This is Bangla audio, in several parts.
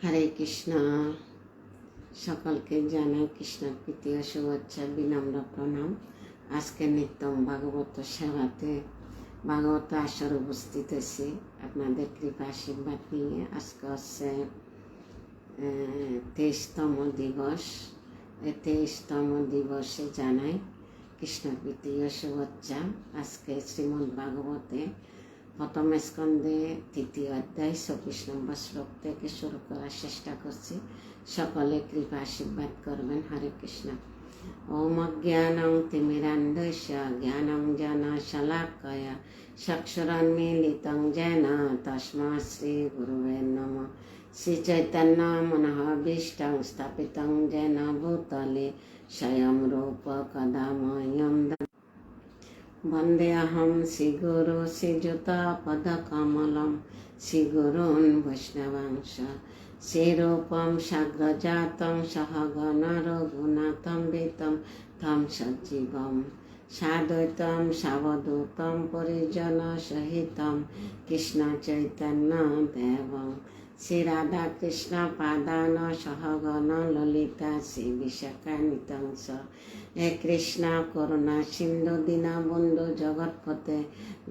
হরে কৃষ্ণ। সকলকে জানাই কৃষ্ণের প্রীতি ও শুভেচ্ছা, বিনম্র প্রণাম। আজকে নিত্যম ভাগবত সেবাতে ভাগবত আসর উপস্থিত হয়েছি আপনাদের কৃপা আশীর্বাদ নিয়ে। আজকে হচ্ছে 23তম দিবস। এই 23তম দিবসে জানাই কৃষ্ণের প্রীতি ও শুভেচ্ছা। আজকে শ্রীমদ্ ভাগবতে প্রথম স্কন্ধে 3য় অধ্যায় 24 নম্বর শ্লোক থেকে শুরু করার চেষ্টা করছি। সকলে কৃপা আশীর্বাদ করবেন। হরে কৃষ্ণ। ওম অজ্ঞানং তিমিরান্ধস্য জ্ঞানং জ্ঞানশলাকয়া চক্ষুরন্মীলিतं येन তস্মাৎ শ্রী গুরুবে নমঃ। শ্রী চৈতন্য মনোভীষ্টং স্থাপিतं येन ভূতলে স্বয়ং রূপ কদা মह्यं वन्देऽहं श्रीगुरु श्रीयुतपदकमलं श्रीगुरून् वैष्णवांश श्रीरूपं साग्रजातं सहगण रघुनाथं वितं तं सजीवं साद्वैतं सावधूतं परिजनसहितं कृष्णचैतन्यदेवं श्रीराधाकृष्णपादान सहगण ललिता श्रीविशाखान्वितं स। हे कृष्णा करुणा सिंधु दीनबंधु जगत्पते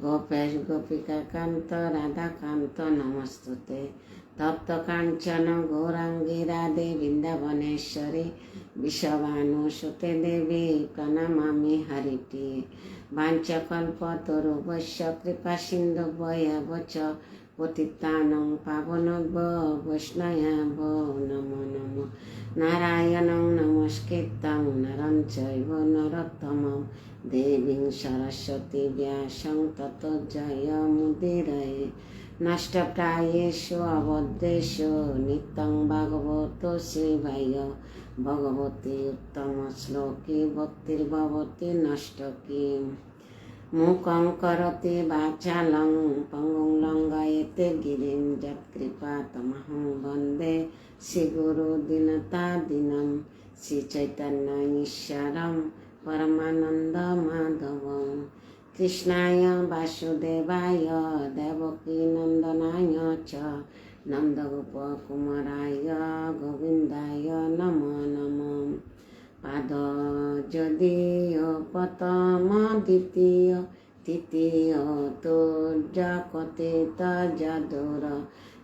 गोपेश गोपिका कांत राधाकांत नमस्तुते। तप्त कांचन गौरांगी राधे वृंदावनेश्वरी विश्वभानुसुते देवी प्रणमामि हरिप्रिये। वाञ्छाकल्पतरुभ्यश्च कृपा सिन्धुभ्येव च पतितानां पावनेभ्यो वैष्णवेभ्यो नमो नमः। नारायणं नमस्कृतं नरं चैव नरोत्तमं देवीं सरस्वतीं व्यासं ततो जयमुदीरये। नष्टप्रायेषु अबद्धेषु नित्यं भागवतो सेवाय भगवती उत्तमश्लोकी भक्तिर्भवति नष्टकी। मूकं करोति वाचालं पङ्गुं लङ्घयते गिरिं यत्कृपातमहं वन्दे श्रीगुरुदीनतादीनं श्रीचैतन्यईश्वरं परमानन्दमाधवं। कृष्णाय वासुदेवाय देवकीनन्दनाय च नन्दगोपकुमाराय गोविन्दाय नमो नमः। पादोजदीय प्रथम द्वितीय तृतीय तुर्यकथित जदुर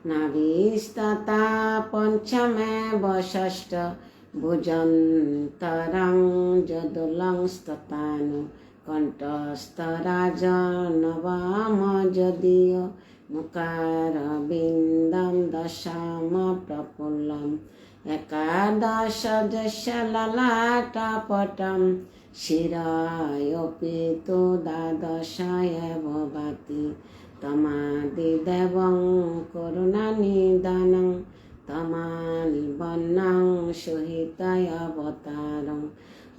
नाभिस्तथा पञ्चमे षष्ठ भुजन्तरं जदुलं स्ततानु कण्ठस्थराजनवमजदीय मुखारविन्दं दशम प्रफुल्लम् एकादश दश ललाटपटं शिरायोऽपि तु द्वादश एव भाति। तमादिदेवं करुणानिधानं तमालिवर्णं सुहितयवतारम्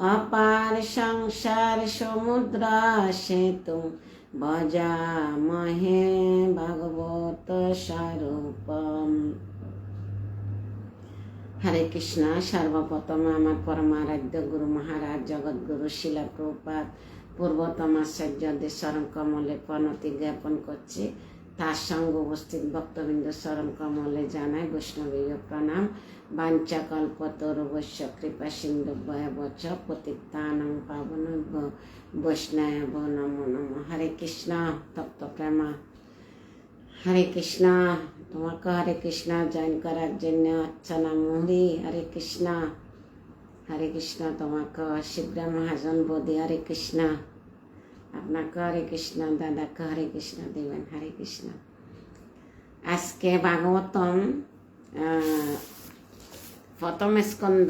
अपार संसार समुद्र सेतुं भजामहे भागवत स्वरूपम्। हरे कृष्णा। सर्वप्रथम আমার পরমারাধ্য গুরু মহারাজ জগৎগুরু শিলা প্রভুপাদ পূর্বতম আচার্যদের চরণ কমলে প্রণতি জ্ঞাপন করছি। তার সঙ্গে উপস্থিত ভক্তবৃন্দ চরণ কমলে জানাই বৈষ্ণবীয় প্রণাম। বাঞ্ছাকল্পতরুভ্যশ্চ কৃপা সিন্ধুভ্যেব চ পতিতানাং পাবনেভ্যো বৈষ্ণবেভ্যো নমো নমঃ। হরে কৃষ্ণ। তপ্ত প্রেমা হরে কৃষ্ণ। তোমাকে হরে কৃষ্ণ জয়েন করার জন্য অর্চনা মুহুরী। হরে কৃষ্ণ। হরে কৃষ্ণ। তোমাকে শিবরা মহাজন বোধি। হরে কৃষ্ণ। আপনাকে হরে কৃষ্ণ। দাদাকে হরে কৃষ্ণ দেবেন। হরে কৃষ্ণ। আজকে ভাগবতম প্রথম স্কন্ধ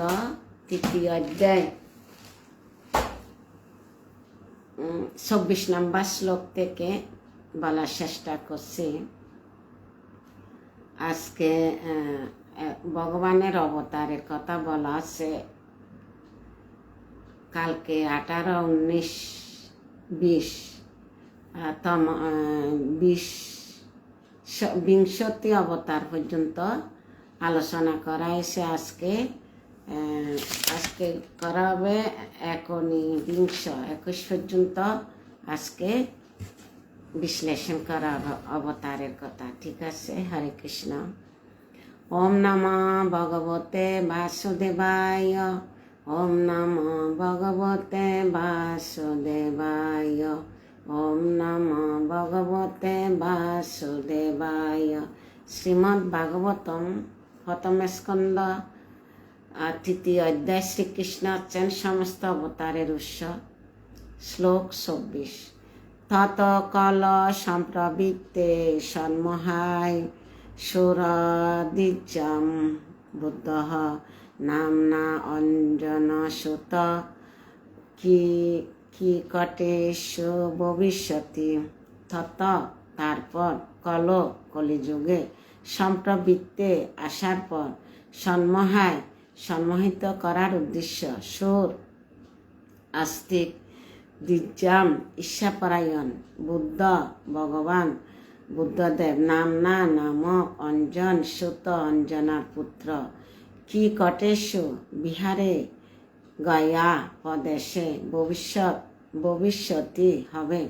3য় অধ্যায় 24 নম্বর শ্লোক থেকে বলার চেষ্টা করছি। আজকে ভগবানের অবতারের কথা বলা আছে। কালকে 18, 19, 20 বিংশতি অবতার পর্যন্ত আলোচনা করা হয়েছে। আজকে করা হবে 21 পর্যন্ত আজকে বিশ্লেষণ করা অবতারের কথা। ঠিক আছে। হরে কৃষ্ণ। ওম নমঃ ভগবতে বাসুদেবায়। ওম নমঃ ভগবতে বাসুদেবায়। ওম নমঃ ভগবতে বাসুদেবায়। শ্রীমদ্ ভাগবতম প্রথম স্কন্ধ তৃতীয় অধ্যায়। শ্রীকৃষ্ণ হচ্ছেন সমস্ত অবতারের উৎস। শ্লোক ২৪। তত কল সম্প্রবৃত্তে সন্মহায় সুরদ্বিজম বুদ্ধ নামনা অঞ্জনসুত কিকটেষু ভবিষ্যতি। তত তারপর কল কলিযুগে সম্প্রবৃত্তে আসার পর সন্মহায় সম্মোহিত করার উদ্দেশ্য সুর আস্তিক দ্বিজাম ঈর্ষাপরায়ণ বুদ্ধ ভগবান বুদ্ধদেব নামনা নামক অঞ্জন সুত অঞ্জনার পুত্র কিকটেষু বিহারে গয়া প্রদেশে ভবিষ্যতি হবে।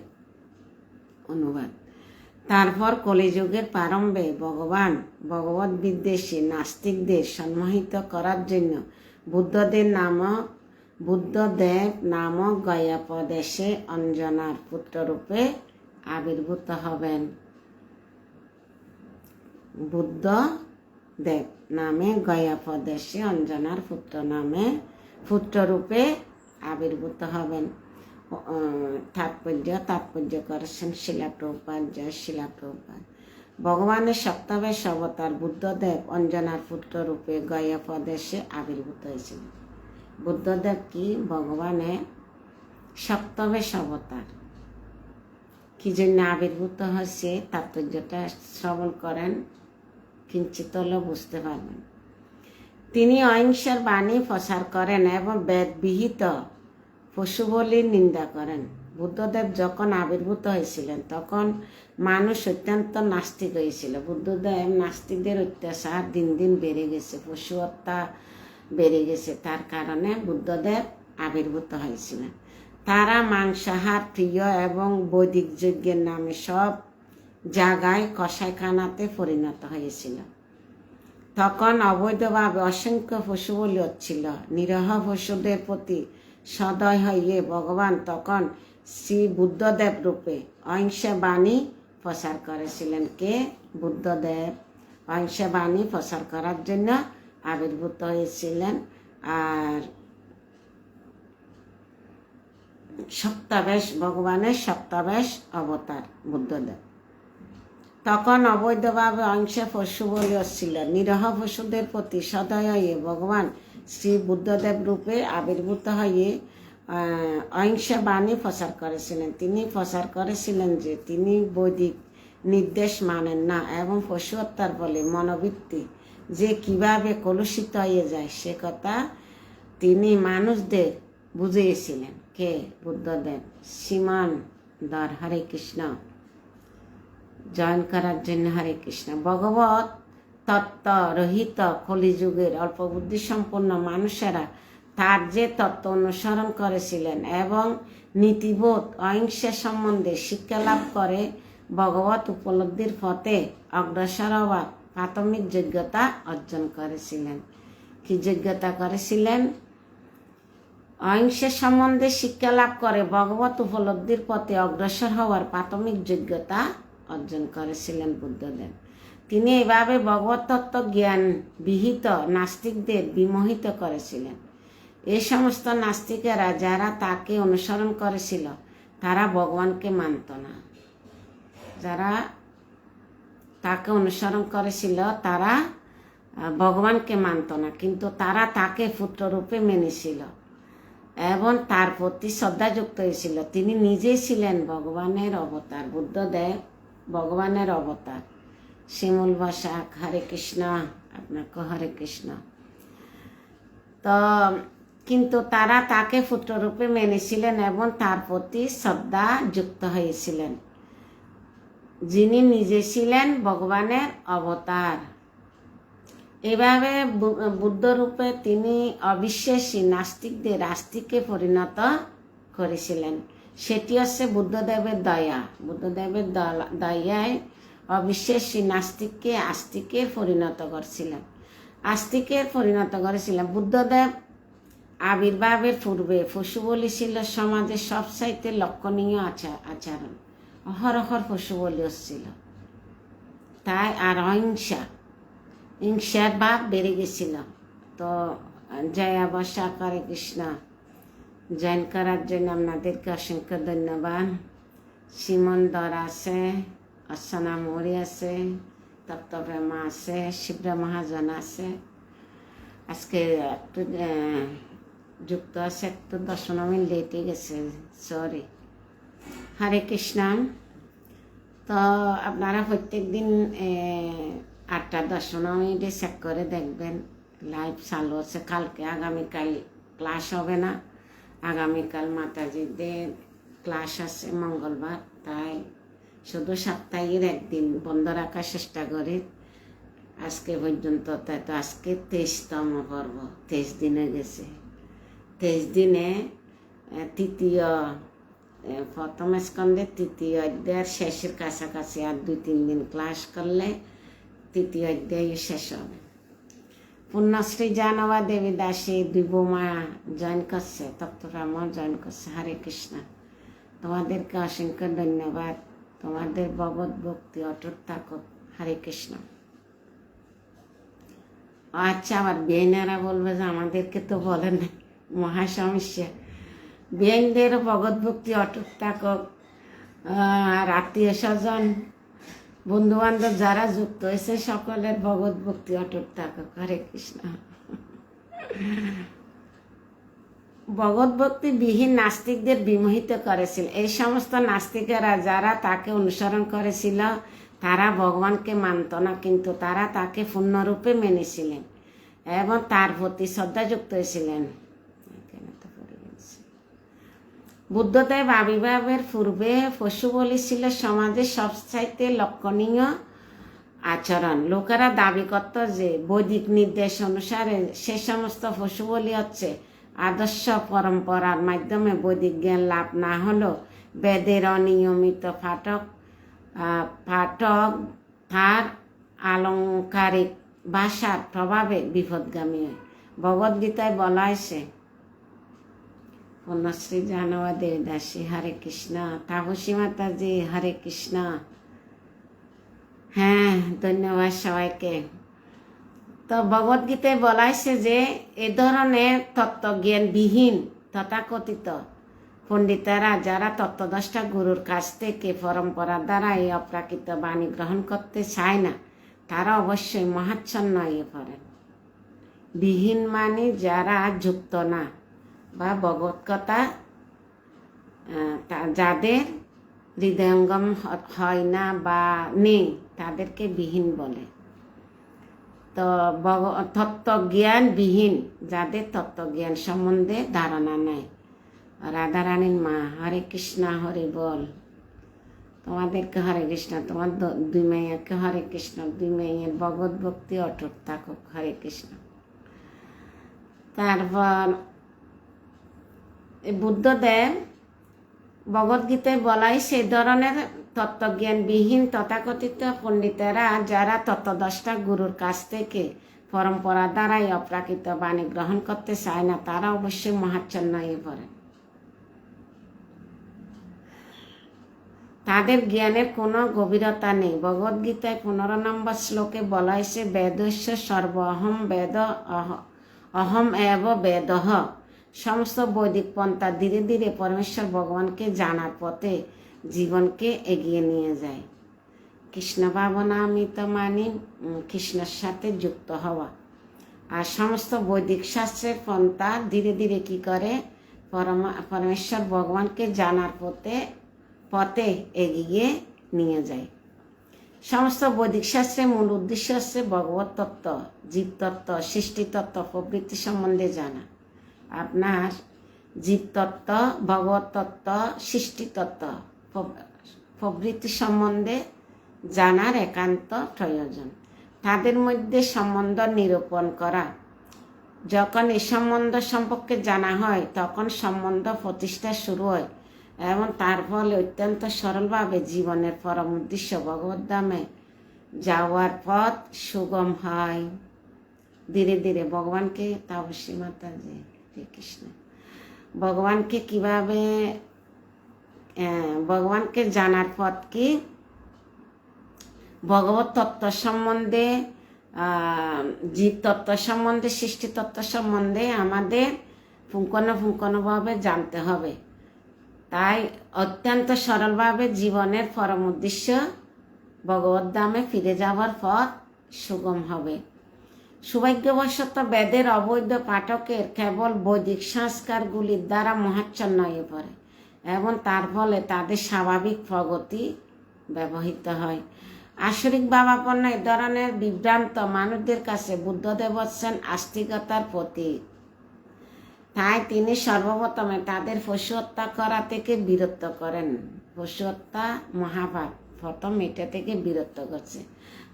অনুবাদ। তারপর কলিযুগের প্রারম্ভে ভগবান ভগবত বিদ্বেষী নাস্তিকদের সম্মোহিত করার জন্য বুদ্ধদেব নামক গয়া প্রদেশে অঞ্জনার পুত্ররূপে আবির্ভূত হবেন। বুদ্ধদেব নামে গয়া প্রদেশে অঞ্জনার পুত্ররূপে আবির্ভূত হবেন। তাৎপর্য করেছেন শিলা প্রভুপাদ। জয় শিলা প্রভুপাদ। ভগবানের সপ্তবেশ অবতার বুদ্ধদেব অঞ্জনার পুত্ররূপে গয়া প্রদেশে আবির্ভূত হয়েছিলেন। বুদ্ধদেব কি ভগবানের সপ্তবেশ অবতার। কি জন্য আবির্ভূত হয়েছে তাৎপর্যটা শ্রবণ করেন, কিঞ্চিত হলেও বুঝতে পারবেন। তিনি অহিংসার বাণী প্রচার করেন এবং বেদবিহিত পশু বলির নিন্দা করেন। বুদ্ধদেব যখন আবির্ভূত হয়েছিলেন তখন মানুষ অত্যন্ত নাস্তিক হয়েছিল। বুদ্ধদেব নাস্তিকদের অত্যাচার দিন দিন বেড়ে গেছে, পশু হত্যা বেড়ে গেছে। তার কারণে বুদ্ধদেব আবির্ভূত হয়েছিলেন। তারা মাংসাহার প্রিয় এবং বৈদিক যজ্ঞের নামে সব জায়গায় কসাইখানাতে পরিণত হয়েছিল। তখন অবৈধভাবে অসংখ্য পশু বলি হচ্ছিল। নিরহ পশুদের প্রতি সদয় হয়ে ভগবান তখন শ্রী বুদ্ধদেব রূপে অহিংসা বাণী প্রচার করেছিলেন। কে? বুদ্ধদেব অহিংসা বাণী প্রচার করার জন্য আবির্ভূত হয়েছিলেন। আর সপ্তাবেশ ভগবানের সপ্তাবেশ অবতার বুদ্ধদেব। তখন অবৈধভাবে অহিংসা পশু বলি হচ্ছিল। নিরহ পশুদের প্রতি সদয় হয়ে ভগবান শ্রী বুদ্ধদেব রূপে আবির্ভূত হয়ে অহিংসা বাণী প্রচার করেছিলেন। তিনি প্রচার করেছিলেন যে তিনি বৈদিক নির্দেশ মানেন না এবং পশু হত্যার ফলে মনোবৃত্তি যে কিভাবে কলুষিত হয়ে যায় সে কথা তিনি মানুষদের বুঝিয়েছিলেন। কে? বুদ্ধদেব। শ্রীমান দর হরে কৃষ্ণ জয়েন করার জন্য হরে কৃষ্ণ। ভগবত তত্ত্ব রহিত কলিযুগের অল্প বুদ্ধি সম্পন্ন মানুষেরা তার যে তত্ত্ব অনুসরণ করেছিলেন এবং নীতিবোধ অহিংসা সম্বন্ধে শিক্ষা লাভ করে ভগবত উপলব্ধির পথে অগ্রসর হওয়ার প্রাথমিক যোগ্যতা অর্জন করেছিলেন। কি যোগ্যতা করেছিলেন? অহিংসা সম্বন্ধে শিক্ষা লাভ করে ভগবত উপলব্ধির পথে অগ্রসর হওয়ার প্রাথমিক যোগ্যতা অর্জন করেছিলেন বুদ্ধদেব। তিনি এভাবে ভগবত তত্ত্ব জ্ঞান বিহিত নাস্তিকদের বিমোহিত করেছিলেন। এই সমস্ত নাস্তিকেরা যারা তাকে অনুসরণ করেছিল তারা ভগবানকে মানত না। যারা তাকে অনুসরণ করেছিল তারা ভগবানকে মানত না, কিন্তু তারা তাকে পুত্ররূপে মেনেছিল এবং তার প্রতি শ্রদ্ধাযুক্ত হয়েছিল। তিনি নিজেই ছিলেন ভগবানের অবতার। বুদ্ধদেব ভগবানের অবতার। শিমুল বসাক হরে কৃষ্ণ। আপনাকে হরে কৃষ্ণ। তো কিন্তু তারা তাকে পুত্ররূপে মেনেছিলেন এবং তার প্রতি শ্রদ্ধা যুক্ত হয়েছিলেন, যিনি নিজে ছিলেন ভগবানের অবতার। এভাবে বুদ্ধরূপে তিনি অবিশ্বাসী নাস্তিকদের আস্তিকে পরিণত করেছিলেন। সেটি হচ্ছে বুদ্ধদেবের দয়া। বুদ্ধদেবের দয়ায় অবিশ্বাসী নাস্তিককে আস্তিকে পরিণত করছিলেন। বুদ্ধদেব আবির্ভাবের পূর্বে পশু বলি ছিল সমাজের সবচাইতে লক্ষণীয় আচরণ। অহরহর পশু বলি হচ্ছিল, তাই আর হিংসার ভাব বেড়ে গেছিল। তো জয়া বসা হরে কৃষ্ণ জয়েন করার জন্য আপনাদেরকে অসংখ্য ধন্যবাদ। সিমন দর আছে, অর্চনা মৌরি আছে, তত্ত্বপ্রেমা আছে, শিবরা মহাজন আছে। আজকে একটু যুক্ত আছে, একটু 10 মিনিট লেটে গেছে, সরি। হরে কৃষ্ণ। তো আপনারা প্রত্যেক দিন 8টা 10 মিনিটে চেক করে দেখবেন, লাইভ চালু আছে। কালকে আগামীকাল ক্লাস হবে না, আগামীকাল মাতাজিদের ক্লাস আছে মঙ্গলবার, তাই শুধু সপ্তাহের একদিন বন্ধ রাখার চেষ্টা করি আজকে পর্যন্ত। তাই তো আজকে 23তম পর্ব, 23 দিনে গেছে। 23 দিনে তৃতীয় প্রথম স্কন্ধের তৃতীয় অধ্যায়ের শেষের কাছাকাছি আর 2-3 দিন ক্লাস করলে তৃতীয় অধ্যায় শেষ হবে। পূর্ণশ্রী জানবা দেবী দাসী দুবমা জয়েন করছে, তত্ত্বরামও জয়েন করছে। হরে কৃষ্ণ। তোমাদেরকে অসংখ্য ধন্যবাদ। তোমাদের ভগবত ভক্তি অটুট থাকুক। হরে কৃষ্ণ। আচ্ছা, আবার বেইনারা বলবে যে আমাদেরকে তো বলেন না, মহা সমস্যা। বেইনদেরও ভগবত ভক্তি অটুট থাকুক। আর আত্মীয় স্বজন বন্ধু বান্ধব যারা যুক্ত হয়েছে সকলের ভগবত ভক্তি অটুট থাকুক। হরে কৃষ্ণ। ভগবত ভক্তি বিহীন নাস্তিকদের বিমোহিত করেছিল। এই সমস্ত নাস্তিকেরা যারা তাকে অনুসরণ করেছিল তারা ভগবানকে মানত না, কিন্তু তারা তাকে পূর্ণরূপে মেনেছিলেন এবং তার প্রতি শ্রদ্ধাযুক্ত হয়েছিলেন। বুদ্ধদেব আবির্ভাবের পূর্বে পশু বলি ছিল সমাজের সবচাইতে লক্ষণীয় আচরণ। লোকেরা দাবি করত যে বৈদিক নির্দেশ অনুসারে সে সমস্ত পশু বলি হচ্ছে আদর্শ পরম্পরার মাধ্যমে বৈদিক জ্ঞান লাভ না হলেও বেদের অনিয়মিত পাঠক তার আলংকারিক ভাষার প্রভাবে বিপদগামী হয়। ভগবদ্গীতায় বলা হয়েছে, পূর্ণশ্রী জানবা দেবদাসী হরে কৃষ্ণ, তাপসী মাতাজি হরে কৃষ্ণ। হ্যাঁ, ধন্যবাদ সবাইকে। তো ভগবদ্গীতায় বলা হয়েছে যে এ ধরনের তত্ত্বজ্ঞানবিহীন তথাকথিত পণ্ডিতেরা যারা তত্ত্বদ্রষ্টা গুরুর কাছ থেকে পরম্পরা দ্বারা এই অপ্রাকৃত বাণী গ্রহণ করতে চায় না, তারা অবশ্যই মহাচ্ছন্ন হয়ে পড়েন। বিহীন মানে যারা যুক্ত না বা ভগবত কথা যাদের হৃদয়ঙ্গম হয় না বা নেই তাদেরকে বিহীন বলে। তো তত্ত্বজ্ঞান বিহীন, যাদের তত্ত্বজ্ঞান সম্বন্ধে ধারণা নেই। রাধারানীর মা হরে কৃষ্ণ হরে বল। তোমাদেরকে হরে কৃষ্ণ, তোমার 2 মেয়েকে হরে কৃষ্ণ, 2 মেয়ের ভগবত ভক্তি অটুট থাকুক। হরে কৃষ্ণ। তারপর বুদ্ধদেব ভগবদ্গীতায় বলাই সে ধরনের তত্ত্বজ্ঞানবিহীন তথাকথিত পণ্ডিতেরা যারা তত্ত্বদ্রষ্টা গুরুর কাছ থেকে পরম্পরা দ্বারাই অপ্রাকৃত বাণী গ্রহণ করতে চায় না, তারা অবশ্যই মহাচ্ছন্ন হয়ে পড়ে। তাদের জ্ঞানের কোনো গভীরতা নেই। ভগবদ্গীতায় 15 নম্বর শ্লোকে বলা হয়েছে, বেদস্য সর্বহম বেদ অহম এব বেদঃ। সমস্ত বৈদিক পন্থা ধীরে ধীরে পরমেশ্বর ভগবানকে জানার পথে জীবনকে এগিয়ে নিয়ে যায়। কৃষ্ণ ভাবনা আমি তো মানি কৃষ্ণের সাথে যুক্ত হওয়া। আর সমস্ত বৈদিক শাস্ত্রের পন্থা ধীরে ধীরে কি করে পরমেশ্বর ভগবানকে জানার পথে এগিয়ে নিয়ে যায়। সমস্ত বৈদিক শাস্ত্রের মূল উদ্দেশ্য হচ্ছে ভগবত তত্ত্ব, জীবতত্ত্ব, সৃষ্টিতত্ত্ব প্রভৃতি সম্বন্ধে জানা। আপনার জীবতত্ত্ব, ভগবত তত্ত্ব, সৃষ্টিতত্ত্ব প্রভৃতি সম্বন্ধে জানার একান্ত প্রয়োজন। তাদের মধ্যে সম্বন্ধ নিরূপণ করা। যখন এই সম্বন্ধ সম্পর্কে জানা হয় তখন সম্বন্ধ প্রতিষ্ঠা শুরু হয় এবং তার ফলে অত্যন্ত সরলভাবে জীবনের পরম উদ্দেশ্য ভগবদ্ধামে যাওয়ার পথ সুগম হয় ধীরে ধীরে। ভগবানকে তাপসী মাতাজি, হরে কৃষ্ণ। ভগবানকে কিভাবে, ভগবানকে জানার পথ কি? ভগবত তত্ত্ব সম্বন্ধে, জীব তত্ত্ব সম্বন্ধে, সৃষ্টি তত্ত্ব সম্বন্ধে আমাদের পুঙ্খানুপুঙ্খভাবে জানতে হবে। তাই অত্যন্ত সরলভাবে জীবনের পরম উদ্দেশ্য ভগবত ধামে ফিরে যাওয়ার পথ সুগম হবে। সৌভাগ্যবশত বেদের অবৈধ পাঠকের কেবল বৈদিক সংস্কারগুলির দ্বারা মহাচ্ছন্ন হয়ে পড়ে এবং তার ফলে তাদের স্বাভাবিক প্রগতি ব্যবহৃত হয়। আসরিক ভাবাপন্ন এ ধরনের বিভ্রান্ত মানুষদের কাছে বুদ্ধদেব হচ্ছেন আস্তিকতার প্রতীক। তাই তিনি সর্বপ্রথমে তাদের পশু হত্যা করা থেকে বিরত করেন। পশু হত্যা মহাপাপ, প্রথম এটা থেকে বিরত করছে।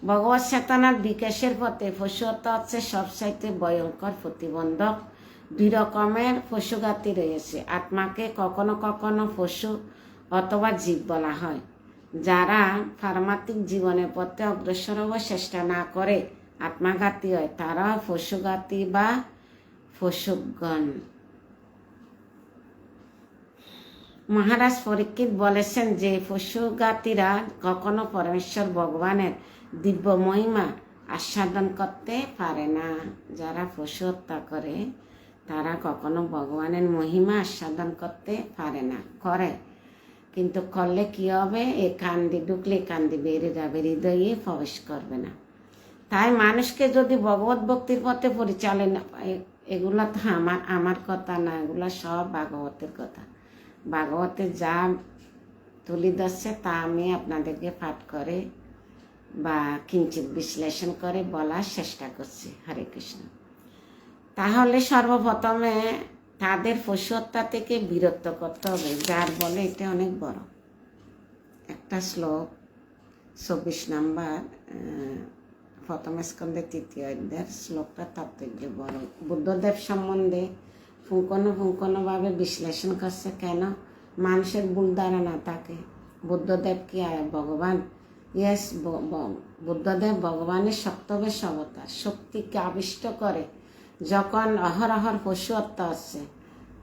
ভগবত চেতনার বিকাশের পথে পশু হত্যা হচ্ছে সবচাইতে ভয়ঙ্কর প্রতিবন্ধক। দুই রকমের পশুঘাতী রয়েছে। আত্মাকে কখনো কখনো পশু অথবা জীব বলা হয়। যারা পারমাত্মিক জীবনের পথে অগ্রসর হওয়ার চেষ্টা না করে আত্মাঘাতী হয়, তারা পশুঘাতী বা পশুগণ। মহারাজ পরীক্ষিত বলেছেন যে পশুঘাতীরা কখনো পরমেশ্বর ভগবানের দিব্য মহিমা আস্বাদন করতে পারে না। যারা পশু হত্যা করে তারা কখনো ভগবানের মহিমা আস্বাদন করতে পারে না। করে, কিন্তু করলে কি হবে? এ কান্দি ঢুকলে কান্দি বেরিয়ে যাবে, হৃদয়ে প্রবেশ করবে না। তাই মানুষকে যদি ভগবত ভক্তির পথে পরিচালনা, এগুলো তো আমার কথা না, এগুলো সব ভাগবতের কথা। ভাগবতে যা তুলি ধরছে তা আমি আপনাদেরকে পাঠ করে বা কিঞ্চিত বিশ্লেষণ করে বলার চেষ্টা করছি। হরে কৃষ্ণ। তাহলে সর্বপ্রথমে তাদের পশু হত্যা থেকে বিরত করতে হবে, যার বলে এটা অনেক বড় একটা শ্লোক। 24 নম্বর প্রথম স্কন্ধে 3য় অধ্যায়ের শ্লোকটা তাৎপর্য বড়। বুদ্ধদেব সম্বন্ধে পুঙ্খানুপুঙ্খভাবে বিশ্লেষণ করছে। কেন মানুষের ভুল ধারণা থাকে বুদ্ধদেব কি ভগবান? ইয়েস, বুদ্ধদেব ভগবানের সপ্তবেশ অবতার। শক্তিকে আবিষ্ট করে যখন অহরহর পশু হত্যা হচ্ছে,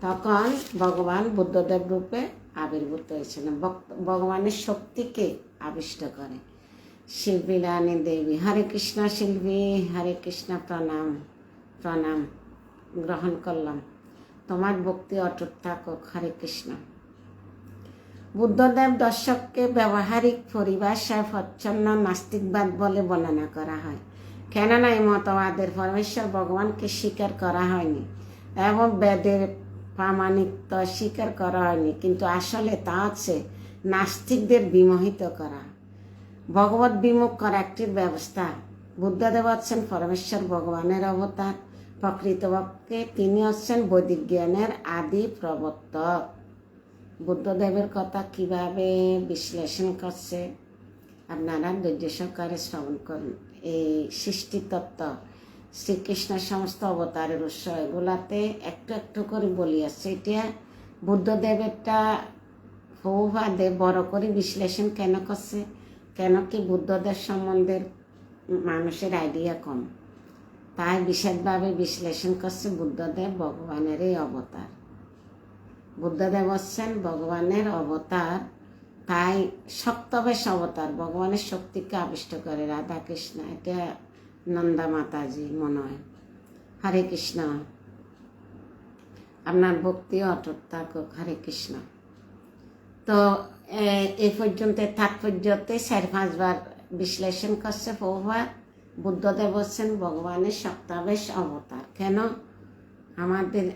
তখন ভগবান বুদ্ধদেব রূপে আবির্ভূত হয়েছিলেন। ভগবানের শক্তিকে আবিষ্ট করে। শিল্পী রানী দেবী, হরে কৃষ্ণ। শিল্পী, হরে কৃষ্ণ। প্রণাম প্রণাম, গ্রহণ করলাম। তোমার ভক্তি অটুট থাকুক। হরে কৃষ্ণ। বুদ্ধদেব দর্শককে ব্যবহারিক পরিভাষায় প্রচ্ছন্ন নাস্তিকবাদ বলে বর্ণনা করা হয়। কেননা এই মতবাদের পরমেশ্বর ভগবানকে স্বীকার করা হয়নি এবং বেদের প্রামাণিকত্ব স্বীকার করা হয়নি, কিন্তু আসলে তা হচ্ছে নাস্তিকদের বিমোহিত করা, ভগবত বিমুখ করা একটি ব্যবস্থা। বুদ্ধদেব হচ্ছেন পরমেশ্বর ভগবানের অবতার। প্রকৃতপক্ষে তিনি হচ্ছেন বৈদিক জ্ঞানের আদি প্রবর্তক। বুদ্ধদেবের কথা কিভাবে বিশ্লেষণ করছে আপনারা ধৈর্য সহকারে শ্রবণ করুন। এই সৃষ্টি তত্ত্ব, শ্রীকৃষ্ণের সমস্ত অবতারের উৎস, এগুলাতে একটু একটু করে বলি আসছে। এটা বুদ্ধদেবেরটা প্রভুপাদে বড় করে বিশ্লেষণ কেন করছে? কেন কি বুদ্ধদেব সম্বন্ধে মানুষের আইডিয়া কম, তাই বিশেষভাবে বিশ্লেষণ করছে। বুদ্ধদেব ভগবানের এই অবতার। বুদ্ধদেব হচ্ছেন ভগবানের অবতার, তাই সপ্তবেশ অবতার। ভগবানের শক্তিকে আবিষ্ট করে রাধা কৃষ্ণ। এটা নন্দা মাতাজি মনে হয়। হরে কৃষ্ণ। আপনার ভক্তি অটুট থাকুক। হরে কৃষ্ণ। তো এই পর্যন্ত তাৎপর্যতে 4-5 বার বিশ্লেষণ করছে প্রভুপাদ। বুদ্ধদেব হচ্ছেন ভগবানের সপ্তাবেশ অবতার। কেন?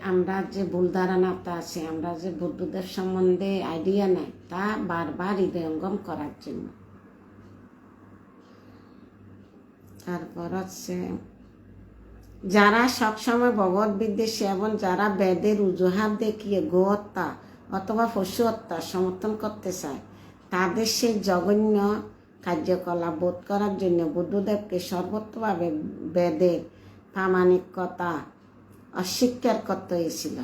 আমরা যে ভুল ধারণাটা আছে, আমরা যে বুদ্ধদেব সম্বন্ধে আইডিয়া নেই, তা বারবার হৃদয়ঙ্গম করার জন্য। তারপর হচ্ছে যারা সবসময় ভগবত বিদ্বেষী এবং যারা বেদের অজুহাত দেখিয়ে গোহত্যা অথবা পশু হত্যা সমর্থন করতে চায়, তাদের সেই জঘন্য কার্যকলাপ বোধ করার জন্য বুদ্ধদেবকে সর্বত্রভাবে বেদের প্রামাণিকতা অস্বীকার করতে হয়েছিল।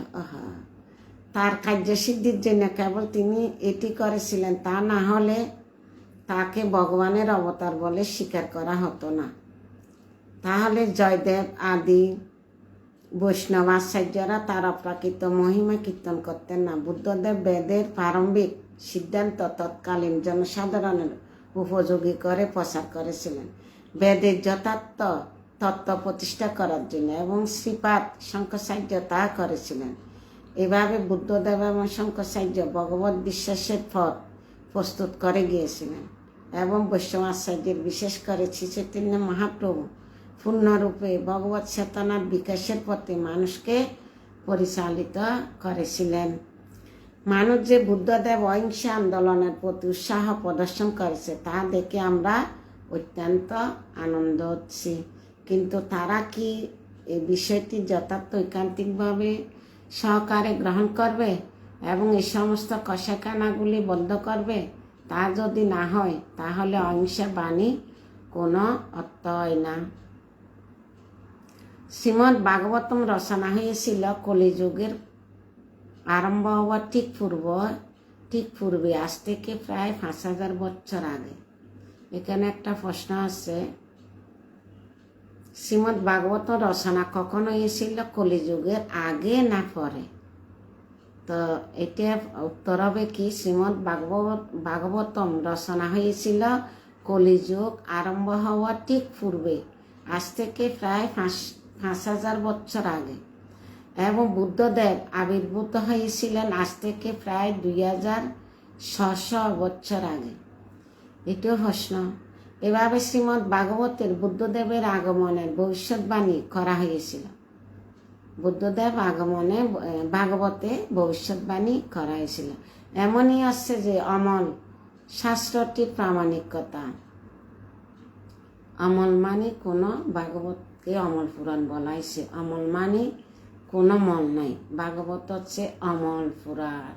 তার কার্যসিদ্ধির জন্য কেবল তিনি এটি করেছিলেন, তা না হলে তাকে ভগবানের অবতার বলে স্বীকার করা হতো না। তাহলে জয়দেব আদি বৈষ্ণব আচার্যরা তার অপ্রাকৃত মহিমা কীর্তন করতেন না। বুদ্ধদেব বেদের প্রারম্ভিক সিদ্ধান্ত তৎকালীন জনসাধারণের উপযোগী করে প্রচার করেছিলেন বেদের যথার্থ তত্ত্ব প্রতিষ্ঠা করার জন্য, এবং শ্রীপাদ শঙ্করাচার্য তা করেছিলেন। এভাবে বুদ্ধদেব এবং শঙ্করাচার্য ভগবত বিশ্বাসের পথ প্রস্তুত করে গিয়েছিলেন, এবং বৈষ্ণব আচার্যের বিশেষ করে শ্রী চৈতন্য মহাপ্রভু পূর্ণরূপে ভগবত চেতনার বিকাশের পথে মানুষকে পরিচালিত করেছিলেন। মানুষ যে বুদ্ধদেব অহিংসা আন্দোলনের প্রতি উৎসাহ প্রদর্শন করেছে তা দেখে আমরা অত্যন্ত আনন্দ হচ্ছি, কিন্তু তারা কি এই বিষয়টি যথার্থ ঐকান্তিকভাবে সহকারে গ্রহণ করবে এবং এই সমস্ত কষাখানাগুলি বন্ধ করবে? তা যদি না হয় তাহলে অহিংসা বাণী কোনো অর্থ হয় না। শ্রীমদ্ ভাগবতম রচনা হয়েছিল কলিযুগের আরম্ভ হওয়ার ঠিক পূর্বে, আজ থেকে প্রায় 5000 বছর আগে। এখানে একটা প্রশ্ন আছে, শ্রীমদ্ ভাগবত রচনা কখন হয়েছিল, কলিযুগের আগে না পরে? তো এটা উত্তর হবে কি, শ্রীমদ্ ভাগবতম রচনা হয়েছিল কলিযুগ আরম্ভ হওয়ার ঠিক পূর্বে, আজ থেকে প্রায় 5000 বছর আগে, এবং বুদ্ধদেব আবির্ভূত হয়েছিলেন আজ থেকে প্রায় 2600 বছর আগে। এটিও প্রশ্ন। এভাবে শ্রীমদ্ ভাগবতের বুদ্ধদেবের আগমনের ভবিষ্যৎবাণী করা হয়েছিল। বুদ্ধদেব আগমনে ভাগবতে ভবিষ্যৎবাণী করা হয়েছিল। এমনই আছে যে অমল শাস্ত্রটির প্রামাণিকতা। অমল মানে কোনো, ভাগবতকে অমল পুরাণ বলা হয়েছে। অমল মানে কোনো মল নাই। ভাগবত হচ্ছে অমল পুরাণ।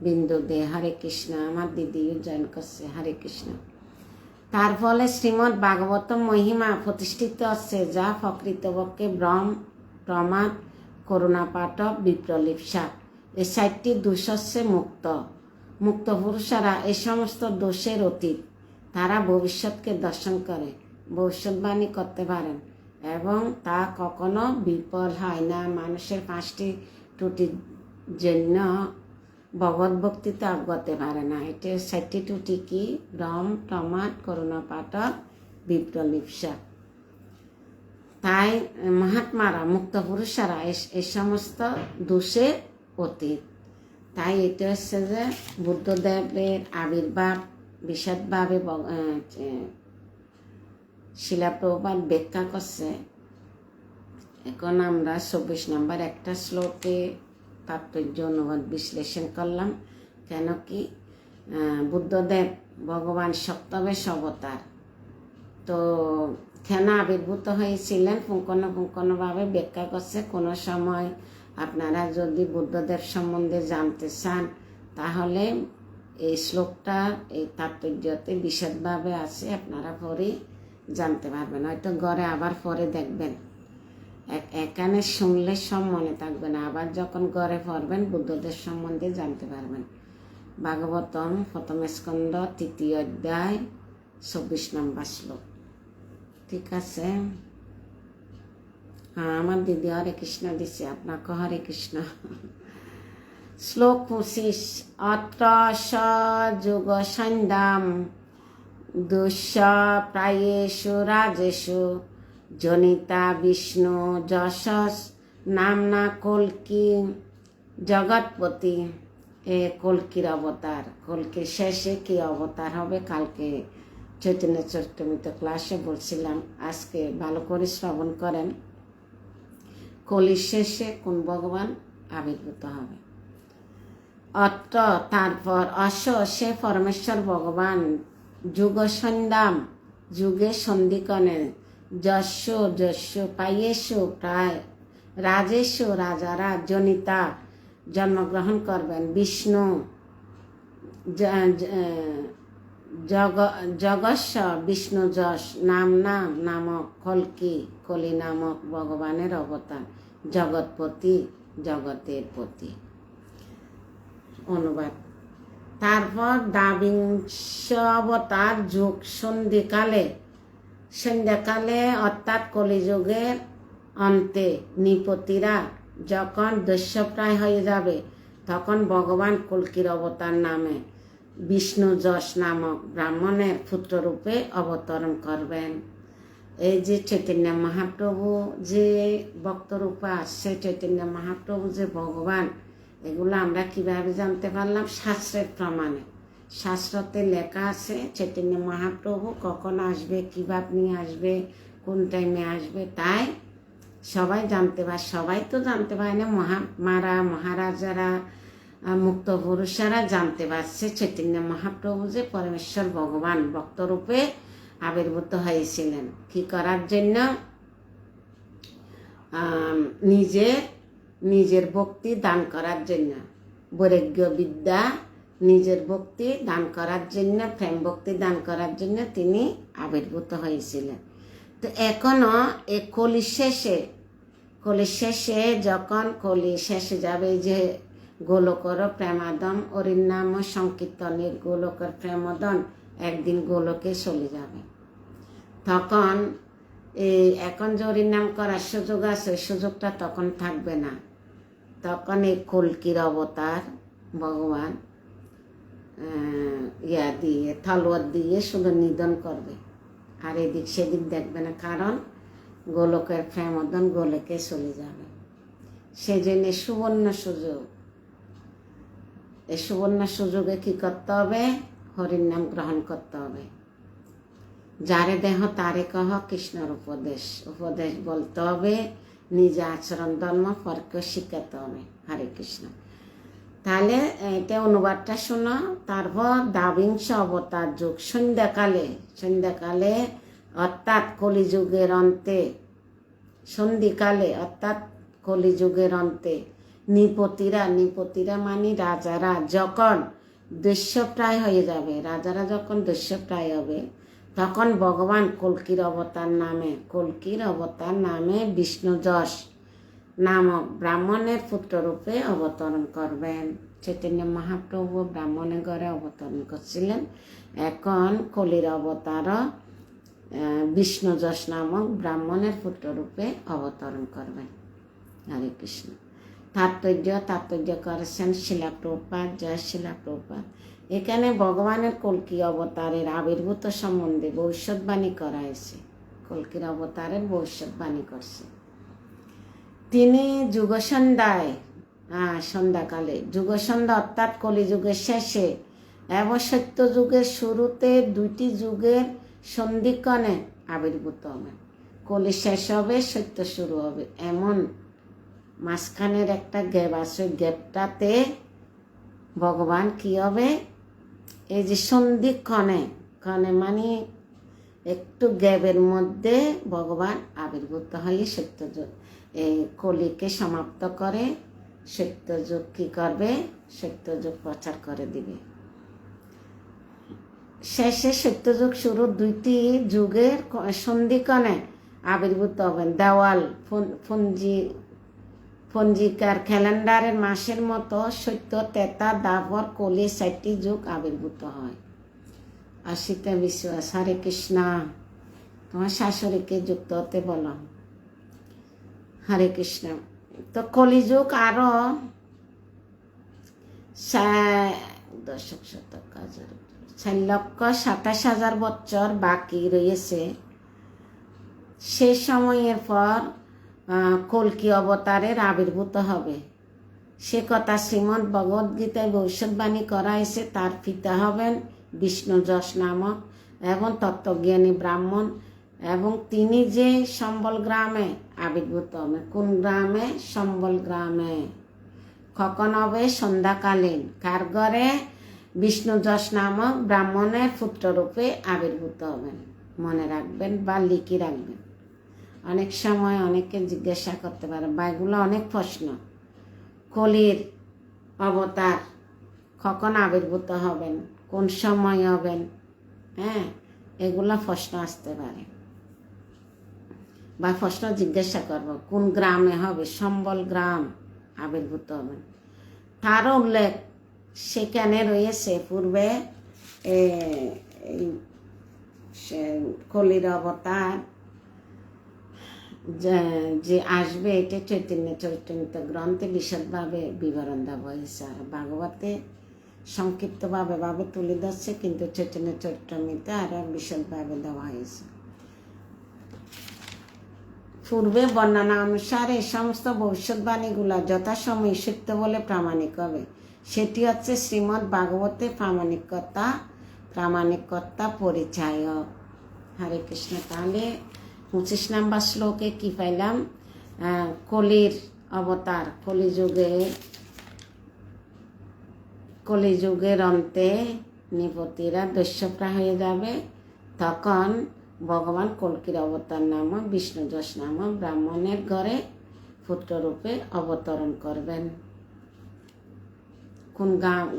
বিন্দু দে, হরে কৃষ্ণ। আমার দিদিও জয়েন করছে, হরে কৃষ্ণ। তার ফলে শ্রীমদ্ ভাগবত মহিমা প্রতিষ্ঠিত হচ্ছে, যা প্রকৃতপক্ষে ভ্রম, প্রমাদ, করুণা পাঠক, বিপ্রলিপ্সা এই 4টি দোষ হচ্ছে মুক্ত পুরুষেরা এই সমস্ত দোষের অতীত। তারা ভবিষ্যৎকে দর্শন করে, ভবিষ্যৎবাণী করতে পারেন, এবং তা কখনো বিফল হয় না। মানুষের 5টি ত্রুটির জন্য ভগবত ভক্তিতে অগ্রতে পারে না। এটা 4টি ত্রুটি কি? ভ্রম, প্রমাদ, করুণা পাঠক, বিপ্রলিপ্সা। তাই মহাত্মারা, মুক্ত পুরুষেরা এই সমস্ত দোষের অতীত। তাই এটা হচ্ছে যে বুদ্ধদেবের আবির্ভাব বিশদভাবে শিলা প্রভুপাদ ব্যাখ্যা করছে। এখন আমরা 24 নম্বর একটা শ্লোকে তাৎপর্য অনুবাদ বিশ্লেষণ করলাম। কেন কি বুদ্ধদেব ভগবান সপ্তবেশ অবতার, তো কেন আবির্ভূত হয়েছিলেন পুঙ্খানুপুঙ্খভাবে ব্যাখ্যা করছে। কোনো সময় আপনারা যদি বুদ্ধদেব সম্বন্ধে জানতে চান তাহলে এই শ্লোকটা এই তাৎপর্যতে বিশদভাবে আছে, আপনারা পরে জানতে পারবেন। হয়তো ঘরে আবার পরে দেখবেন, এখানে শুনলে সব মনে থাকবে না, আবার যখন ঘরে পড়বেন বুদ্ধদেব সম্বন্ধে জানতে পারবেন। ভাগবতম 1ম স্কন্ধ 3য় অধ্যায় 24 নম্বর শ্লোক। ঠিক আছে? হ্যাঁ, আমার দিদি হরে কৃষ্ণ দিচ্ছে, আপনাকে হরে কৃষ্ণ। শ্লোক 25। অত্র স যুগ সন্ধ্যাম দুঃস প্রায়েষু রাজেষু জনিতা বিষ্ণু যশস নামনা কল্কি জগৎপতি। এ কল্কির অবতার। কল্কির শেষে কি অবতার হবে কালকে চৈতন্য চরিতামৃত ক্লাসে বলছিলাম, আজকে ভালো করে শ্রবণ করেন। কলির শেষে কোন ভগবান আবির্ভূত হবে? অত্র তারপর অস সে পরমেশ্বর ভগবান যুগ সন্ধ্যাম যুগে সন্ধিকণে যস্য পাইয়েষু প্রায় রাজেষু রাজারা জনিতা জন্মগ্রহণ করবেন। বিষ্ণু জগস্য বিষ্ণু যশ নামক কলি নামক ভগবানের অবতার, জগৎপতি জগতের পতি। অনুবাদ। তারপর দ্বাবিংশ অবতার যুগ সন্ধ্যাকালে অর্থাৎ কলিযুগের অন্তে নৃপতিরা যখন দস্যপ্রায় হয়ে যাবে তখন ভগবান কল্কির অবতার নামে বিষ্ণু যশ নামক ব্রাহ্মণের পুত্ররূপে অবতরণ করবেন। এই যে চৈতন্য মহাপ্রভু যে ভক্তরূপে আসছে, চৈতন্য মহাপ্রভু যে ভগবান, এগুলো আমরা কিভাবে জানতে পারলাম? শাস্ত্রের প্রমাণে। শাস্ত্রতে লেখা আছে চৈতন্য মহাপ্রভু কখন আসবে, কিভাবে নিয়ে আসবে, কোন টাইমে আসবে। তাই সবাই জানতে পারে, সবাই তো জানতে পারে না, মহারাজারা মুক্ত পুরুষেরা জানতে পারছে চৈতন্য মহাপ্রভু যে পরমেশ্বর ভগবান ভক্তরূপে আবির্ভূত হয়েছিলেন। কি করার জন্য? নিজের ভক্তি দান করার জন্য, বৈরাগ্য বিদ্যা নিজের ভক্তি দান করার জন্য, প্রেম ভক্তি দান করার জন্য তিনি আবির্ভূত হয়েছিলেন। তো এখনো এই কলি শেষে যখন কলি শেষে যাবে, যে গোলকর প্রেমাদন হরিনাম সংকীর্তনের গোলকের প্রেমদন একদিন গোলকে চলে যাবে, তখন এখন যে হরিনাম করার সুযোগ আছে, সুযোগটা তখন থাকবে না। তখন এই কল্কির অবতার ভগবান তলোয়ার দিয়ে শুধু নিধন করবে, আর এদিক সেদিক দেখবে না, কারণ গোলকের প্রেমদন গোলকে চলে যাবে। সেজন্য সুবর্ণ সুযোগ, এই সুবর্ণ সুযোগে কি করতে হবে? হরির নাম গ্রহণ করতে হবে। যারে দেহ তারে কহ কৃষ্ণর উপদেশ বলতে হবে, নিজে আচরণ ধর্ম পরকে শিখাতে হবে। হরে কৃষ্ণ। তাহলে এটা অনুবাদটা শোনো। তারপর দ্বাবিংশ অবতার যুগ সন্ধ্যাকালে অর্থাৎ কলিযুগের অন্তে, সন্ধিকালে অর্থাৎ কলিযুগের অন্তে নৃপতিরা মানে রাজারা যখন দস্যপ্রায় হয়ে যাবে, রাজারা যখন দস্যপ্রায় হবে, তখন ভগবান কল্কির অবতার নামে বিষ্ণু যশ নামক ব্রাহ্মণের পুত্ররূপে অবতরণ করবেন। চৈতন্য মহাপ্রভু ব্রাহ্মণের ঘরে অবতরণ করছিলেন, এখন কলির অবতার বিষ্ণু যশ নামক ব্রাহ্মণের পুত্ররূপে অবতরণ করবেন। হরে কৃষ্ণ। তাৎপর্য করেছেন শিলা প্রভুপাদ। জয় শিলা প্রভুপাদ। এখানে ভগবানের কল্কি অবতারের আবির্ভূত সম্বন্ধে ভবিষ্যৎবাণী করা হয়েছে। কল্কির অবতারের ভবিষ্যৎবাণী করছে তিনি সন্ধ্যাকালে যুগসন্ধ্যা অর্থাৎ কলিযুগের শেষে এবং সত্য যুগের শুরুতে, দুইটি যুগের সন্ধিক্ষণে আবির্ভূত হবেন। কলি শেষ হবে, সত্য শুরু হবে, এমন মাঝখানের একটা গ্যাপ আছে। গ্যাপটাতে ভগবান কি হবে? এই যে সন্ধিক্ষণে মানে একটু গ্যাপের মধ্যে ভগবান আবির্ভূত হয়ে সত্যযুগ এই কলিকে সমাপ্ত করে সত্যযুগ কি করবে? সত্যযুগ প্রচার করে দিবে। শেষে সত্যযুগ শুরু, দুইটি যুগের সন্ধিক্ষণে আবির্ভূত হবেন। দেওয়াল পঞ্জিকার ক্যালেন্ডারের মাসের মতো সত্য, তেতা, দাপর, কলি 4টি যুগ আবির্ভূত হয়। আশিতে বিশ্বাস। হরে কৃষ্ণ। তোমার শাশুড়িকে যুক্ত হতে বলো। হরে কৃষ্ণ। তো কলিযুগ আরো 4,27,000 বছর বাকি রয়েছে। সে সময়ের পর কল্কি অবতারের আবির্ভূত হবে, সে কথা শ্রীমদ্ ভগবদ গীতায় ভবিষ্যৎবাণী করা হয়েছে। তার পিতা হবেন বিষ্ণু যশ নামক এবং তত্ত্বজ্ঞানী ব্রাহ্মণ, এবং তিনি যে সম্বল গ্রামে আবির্ভূত হবেন। কোন গ্রামে? সম্বল গ্রামে। কখন হবে? সন্ধ্যাকালীন। কার ঘরে? বিষ্ণু যশ নামক ব্রাহ্মণের পুত্ররূপে আবির্ভূত হবেন। মনে রাখবেন বা লিখে রাখবেন। অনেক সময় অনেকে জিজ্ঞাসা করতে পারে, বা এগুলো অনেক প্রশ্ন, কলির অবতার কখন আবির্ভূত হবেন, কোন সময় হবেন, এগুলো প্রশ্ন আসতে পারে, বা প্রশ্ন জিজ্ঞাসা করব কোন গ্রামে হবে। সম্বল গ্রাম আবির্ভূত হবেন। তারও উল্লেখ সেখানে রয়েছে পূর্বে কলির অবতার যে আসবে, এটা চৈতন্য চরিতামৃত গ্রন্থে বিশদভাবে বিবরণ দেওয়া হয়েছে। আর ভাগবতে সংক্ষিপ্তভাবে তুলে ধরছে, কিন্তু চৈতন্য চরিতামৃতে আরো বিশদভাবে দেওয়া হয়েছে। পূর্বে বর্ণনা অনুসারে এই সমস্ত ভবিষ্যৎবাণীগুলো যথাসময়ে সত্য বলে প্রামাণিক হবে। সেটি হচ্ছে শ্রীমদ্ ভাগবতের প্রামাণিকতা পরিচায়ক। হরে কৃষ্ণ। তাহলে 25 নম্বর শ্লোকে কি পাইলাম? কলির অবতার, কলিযুগের অন্তে নৃপতিরা দস্যুপ্রায় হয়ে যাবে। তখন ভগবান কল্কির অবতার নামক বিষ্ণু যশ নামক ব্রাহ্মণের ঘরে পুত্ররূপে অবতরণ করবেন। কোন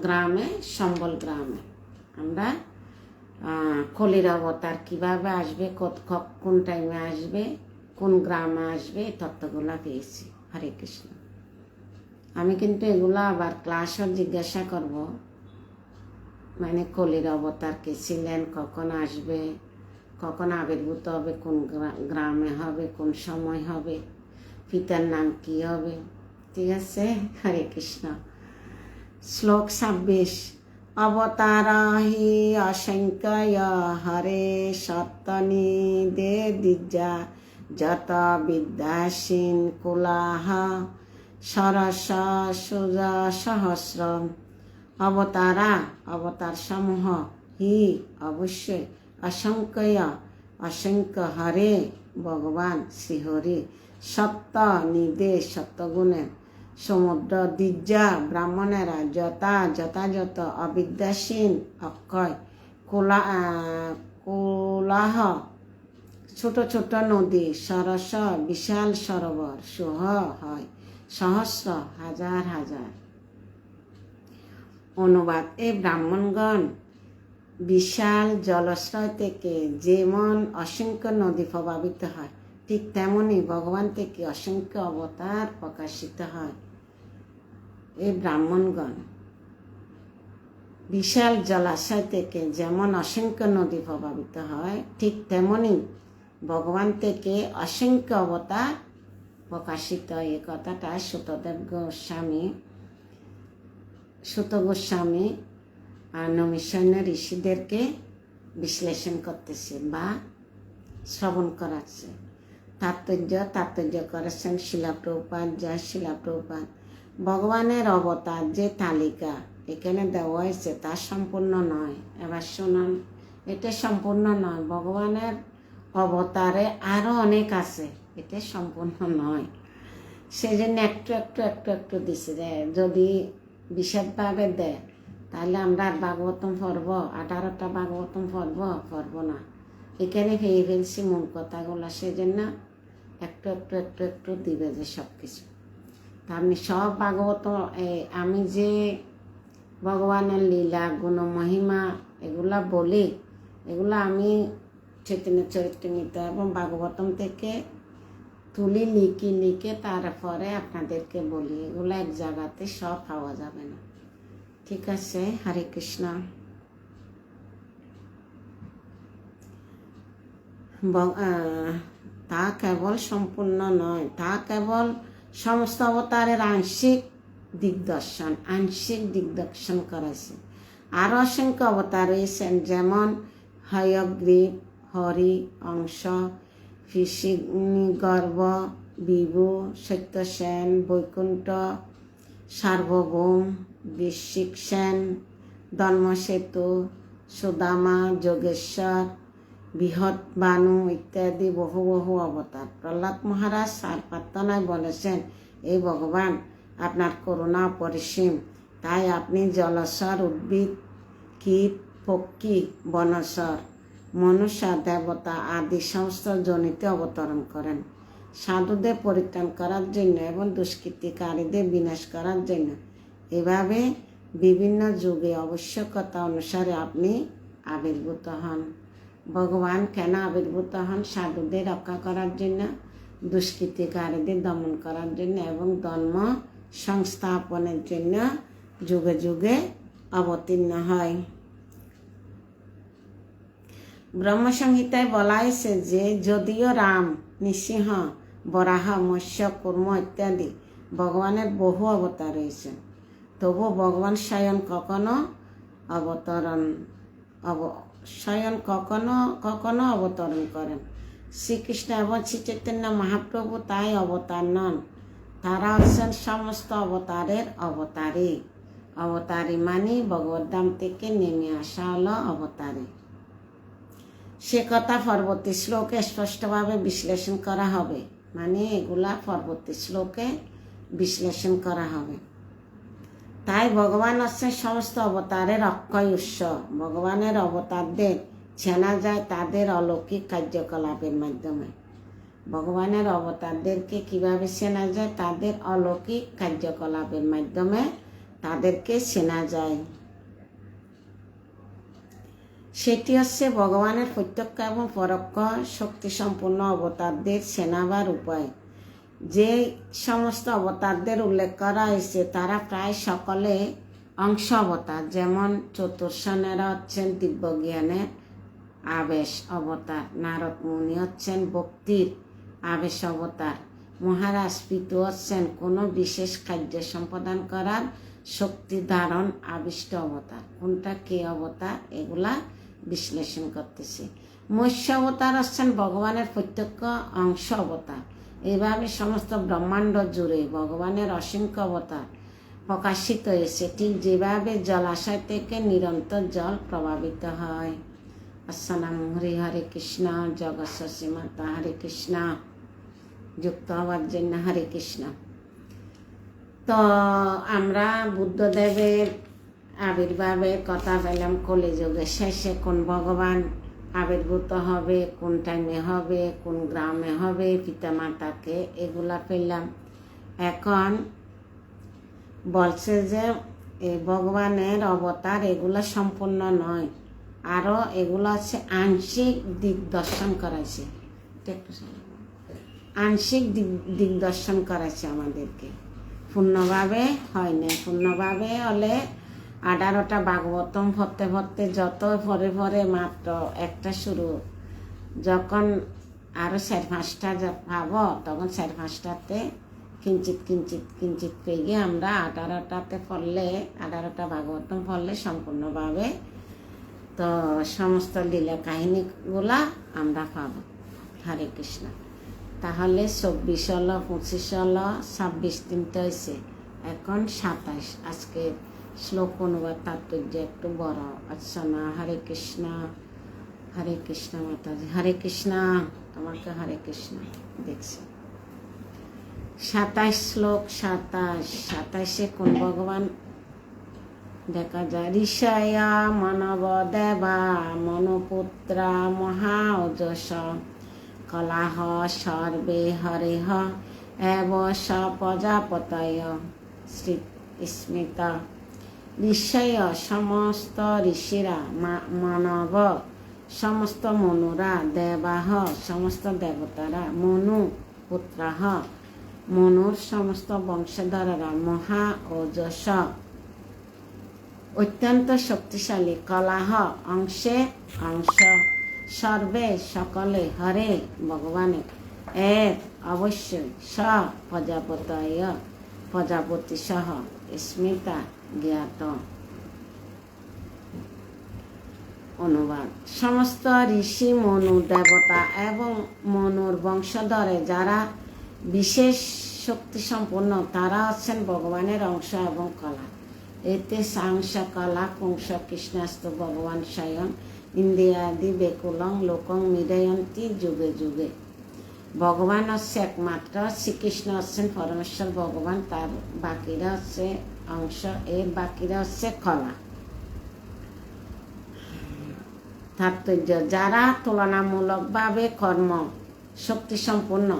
গ্রামে? সম্বল গ্রামে। আমরা কলির অবতার কিভাবে আসবে, কোন টাইমে আসবে, কোন গ্রামে আসবে, এই তত্ত্বগুলা পেয়েছি। হরে কৃষ্ণ। আমি কিন্তু এগুলো আবার ক্লাসও জিজ্ঞাসা করব, মানে কলির অবতার কে ছিলেন, কখন আসবে, কখন আবির্ভূত হবে, কোন গ্রামে হবে, কোন সময় হবে, পিতার নাম কি হবে। ঠিক আছে? হরে কৃষ্ণ। শ্লোক 26। অবতারাহি অসংখ্য হরে সত্তনি দে দিজ্জা যত বিদ্যাসীন কুলাহ সরস সুজা সহস্র। অবতার সমূহ হি অবশ্যই অসংখ্য হরে ভগবান শ্রীহরি সত্য নিদেশ সত্যগুণের সমুদ্র দিজ্জা ব্রাহ্মণেরা যথাযথ অবিদ্যাসীন অক্ষয় কোলাহ ছোট ছোট নদী সরস বিশাল সরোবর সুহ হয় সহস্র হাজার। অনুবাদ। এই ব্রাহ্মণগণ বিশাল জলাশয় থেকে যেমন অসংখ্য নদী প্রভাবিত হয়, ঠিক তেমনি ভগবান থেকে অসংখ্য অবতার প্রকাশিত হয়। এই ব্রাহ্মণগণ বিশাল জলাশয় থেকে যেমন অসংখ্য নদী প্রভাবিত হয়, ঠিক তেমনি ভগবান থেকে অসংখ্য অবতার প্রকাশিত হয়। এই কথাটা সুত গোস্বামী আর নমিশান্য ঋষিদেরকে বিশ্লেষণ করতেছে বা শ্রবণ করাচ্ছে। তাৎপর্য করেছেন শিলা প্রভুপাদ। ভগবানের অবতার যে তালিকা এখানে দেওয়া হয়েছে তা সম্পূর্ণ নয়। এবার শুনুন, এটা সম্পূর্ণ নয়। ভগবানের অবতারে আরো অনেক আছে, এটা সম্পূর্ণ নয়। সেই জন্য একটু দিছে। যদি বিশদভাবে দেয় তাহলে আমরা ভাগবতম পড়ব, 18টা ভাগবতম পড়ব না। এখানে পেয়ে ফেলছি মূল কথাগুলো। সেই জন্য একটু দিবে যে সব কিছু। তা আপনি সব ভাগবত, আমি যে ভগবানের লীলা গুণ মহিমা এগুলা বলি, এগুলো আমি চৈতন্য চরিতামৃত এবং ভাগবতম থেকে তুলি লিখে তারপরে আপনাদেরকে বলি। এগুলো এক জায়গাতে সব পাওয়া যাবে না। ঠিক আছে? হরে কৃষ্ণ। তা কেবল সম্পূর্ণ নয়, তা কেবল সমস্ত অবতারের আংশিক দিগদর্শন করেছে। আরো অসংখ্য অবতার রয়েছেন, যেমন হয়গ্রীব, হরি, অংশ, গর্ভ, বিভু, সত্যসেন, বৈকুণ্ঠ, সার্বভৌম, বৃশ্চিক সেন, ধর্মসেতু, সুদামা, যোগেশ্বর, বৃহৎ বানু ইত্যাদি বহু অবতার। প্রহ্লাদ মহারাজ তার প্রার্থনায় বলেছেন, এই ভগবান, আপনার করুণা অপরিসীম, তাই আপনি জলচর, উদ্ভিদ, কীট, পক্ষী, বনচর, মনুষ্য, দেবতা আদি সমস্ত জনিতে অবতরণ করেন, সাধুদের পরিত্রাণ করার জন্য এবং দুষ্কৃতিকারীদের বিনাশ করার জন্য। এভাবে বিভিন্ন যুগে আবশ্যকতা অনুসারে আপনি আবির্ভূত হন। ভগবান কেন আবির্ভূত হন? সাধুদের রক্ষা করার জন্য, দুষ্কৃতিকারীদের দমন করার জন্য এবং ধর্ম সংস্থাপনের জন্য যুগে যুগে অবতীর্ণ হয়। ব্রহ্মসংহিতায় বলা হয়েছে যে যদিও রাম, নৃসিংহ, বরাহ, মৎস্য, কুর্ম ইত্যাদি ভগবানের বহু অবতার রয়েছে, তবু ভগবান স্বয়ং কখনো অবতরণ করেন। শ্রীকৃষ্ণ এবং শ্রী চৈতন্য মহাপ্রভু তাই অবতার নন, তারা হচ্ছেন সমস্ত অবতারের অবতারী মানে ভগবদ্ধাম থেকে নেমে আসা হলো অবতারী। সে কথা পরবর্তী শ্লোকে স্পষ্টভাবে বিশ্লেষণ করা হবে, মানে এগুলা পরবর্তী শ্লোকে বিশ্লেষণ করা হবে। তাই ভগবান হচ্ছেন সমস্ত অবতারের অক্ষয় উৎস। ভগবানের অবতারদের চেনা যায় তাদের অলৌকিক কার্যকলাপের মাধ্যমে। ভগবানের অবতারদেরকে কিভাবে চেনা যায়? তাদের অলৌকিক কার্যকলাপের মাধ্যমে তাদেরকে চেনা যায়। সেটি হচ্ছে ভগবানের প্রত্যক্ষ এবং পরোক্ষ শক্তিসম্পন্ন অবতারদের চেনাবার উপায়। যে সমস্ত অবতারদের উল্লেখ করা হয়েছে তারা প্রায় সকলে অংশ অবতার। যেমন চতুর্সনেরা হচ্ছেন দিব্যজ্ঞানের আবেশ অবতার, নারদ মুনি হচ্ছেন ভক্তির আবেশ অবতার, মহারাজ পিতু হচ্ছেন কোনো বিশেষ কার্য সম্পাদন করার শক্তি ধারণ আবিষ্ট অবতার। কোনটা কে অবতার এগুলা বিশ্লেষণ করতেছে। মৎস্য অবতার হচ্ছেন ভগবানের প্রত্যক্ষ অংশ অবতার। এইভাবে সমস্ত ব্রহ্মাণ্ড জুড়ে ভগবানের অসংখ্য অবতার প্রকাশিত হয়েছে, ঠিক যেভাবে জলাশয় থেকে নিরন্তর জল প্রভাবিত হয়। আসসালাম হরি হরে কৃষ্ণ, জগৎ সীমাতা হরে কৃষ্ণ, যুক্ত হওয়ার জন্য হরে কৃষ্ণ। তো আমরা বুদ্ধদেবের আবির্ভাবের কথা পেলাম, কলিযুগের শেষে কোন ভগবান আবির্ভূত হবে, কোন টাইমে হবে, কোন গ্রামে হবে, পিতামাতাকে, এগুলা পেলাম। এখন বলছে যে এই ভগবানের অবতার এগুলা সম্পূর্ণ নয়, আরও এগুলো হচ্ছে আংশিক দিগদর্শন করাইছে। আংশিক দিগদর্শন করাইছে আমাদেরকে, পূর্ণভাবে হয় না। পূর্ণভাবে হলে 18টা ভাগবতম ভরতে ভরতে যত পরে মাত্র একটা শুরু, যখন আরও 4-5টা পাব তখন 4-5টাতে কিঞ্চিত পেয়ে আমরা 18টাতে পড়লে, 18টা ভাগবতম পড়লে সম্পূর্ণভাবে তো সমস্ত লীলা কাহিনীগুলা আমরা পাব। হরে কৃষ্ণ। তাহলে 24 হলো, 25 হলো, 26 দিনটা হয়েছে, এখন 27। আজকে শ্লোক অনুবাদ তাৎপর্য একটু বড়। আচ্ছা না, হরে কৃষ্ণ মাতাজি, হরে কৃষ্ণ, তোমাকে হরে কৃষ্ণ। দেখছি 27 শ্লোক। 27 কোন ভগবান দেখা যায়? ঋষয়া মানব দেবা মনুপুত্রা মহা ওজস কলাহ সর্বে হরেহ এব স প্রজাপতয় স্মৃতা। ঋষয় সমস্ত ঋষিরা, মানব সমস্ত মনুরা, দেবাহ সমস্ত দেবতারা, মনু পুত্রাহ মনুর সমস্ত বংশধররা, মহা ওজস অত্যন্ত শক্তিশালী, কলাহ অংশে অংশ, সর্বে সকলে, হরে ভগবানের, এক অবশ্যই, স প্রজাপতয় প্রজাপতি সহ, স্মৃতা জ্ঞাত। অনুবাদ: সমস্ত ঋষি, মনু, দেবতা এবং মনুর বংশধরে যারা বিশেষ শক্তি সম্পন্ন, তারা হচ্ছেন ভগবানের অংশ এবং কলা। এতে সাংস কলা পুংস কৃষ্ণাস্ত ভগবান স্বয়ং ইন্দ্রিয়াদি বেকুলং লোকং নিরয়ন্তি যুগে যুগে। ভগবান হচ্ছে একমাত্র, শ্রীকৃষ্ণ হচ্ছেন পরমেশ্বর ভগবান, তার বাকিরা হচ্ছে অংশ, এর বাকিরা হচ্ছে কলা। তাৎপর্য: যারা তুলনামূলকভাবে কর্ম শক্তি সম্পন্ন